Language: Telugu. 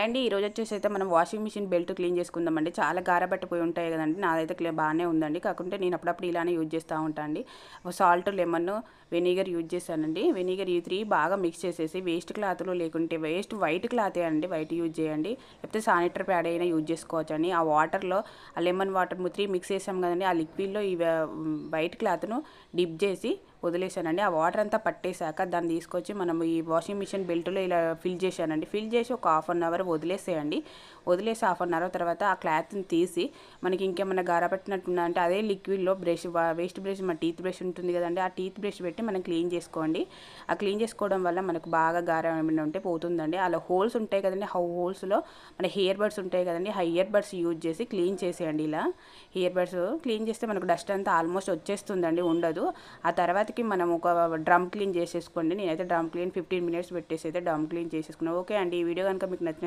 అండి ఈరోజు వచ్చేసి అయితే మనం వాషింగ్ మిషన్ బెల్ట్ క్లీన్ చేసుకుందామండి. చాలా గారపట్టిపోయి ఉంటాయి కదండి. నాదైతే బాగానే ఉందండి. కాకుంటే నేను అప్పుడప్పుడు ఇలానే యూజ్ చేస్తూ ఉంటాను అండి. సాల్ట్, లెమన్, వెనిగర్ యూజ్ చేశానండి. వెనిగర్ ఈ 3 బాగా మిక్స్ చేసేసి వేస్ట్ క్లాత్లో లేకుంటే వైట్ క్లాతే అండి, వైట్ యూజ్ చేయండి. లేకపోతే శానిటరీ ప్యాడ్ అయినా యూజ్ చేసుకోవచ్చండి. ఆ వాటర్లో ఆ లెమన్ వాటర్ 3 మిక్స్ చేసాం కదండి, ఆ లిక్విడ్లో ఈ వైట్ క్లాత్ను డిప్ చేసి వదిలేసానండి. ఆ వాటర్ అంతా పట్టేశాక దాన్ని తీసుకొచ్చి మనం ఈ వాషింగ్ మిషన్ బెల్ట్లో ఇలా ఫిల్ చేశానండి. ఫిల్ చేసి ఒక హాఫ్ అన్ అవర్ వదిలేసేయండి. వదిలేసి హాఫ్ అన్ అవర్ తర్వాత ఆ క్లాత్ని తీసి మనకి ఇంకేమైనా గారపట్టినట్టున్నా అంటే అదే లిక్విడ్లో వేస్ట్ బ్రష్, మన టీత్ బ్రష్ ఉంటుంది కదండి, ఆ టీత్ బ్రష్ పెట్టి మనం క్లీన్ చేసుకోండి. ఆ క్లీన్ చేసుకోవడం వల్ల మనకు బాగా గారం ఏమైనా ఉంటే పోతుందండి. అలా హోల్స్ ఉంటాయి కదండి, ఆ హోల్స్లో మన హెయిర్ బడ్స్ ఉంటాయి కదండి, ఆ ఇయర్ బడ్స్ యూజ్ చేసి క్లీన్ చేసేయండి. ఇలా ఇయర్ బడ్స్ క్లీన్ చేస్తే మనకు డస్ట్ అంతా ఆల్మోస్ట్ వచ్చేస్తుందండి, ఉండదు. ఆ తర్వాతకి మనం ఒక డ్రమ్ క్లీన్ చేసేసుకోండి. నేనైతే డ్రమ్ క్లీన్ 15 మినిట్స్ పెట్టేసి అయితే డ్రమ్ క్లీన్ చేసేసుకున్నాను. ఓకే అండి, ఈ వీడియో కనుక మీకు నచ్చిన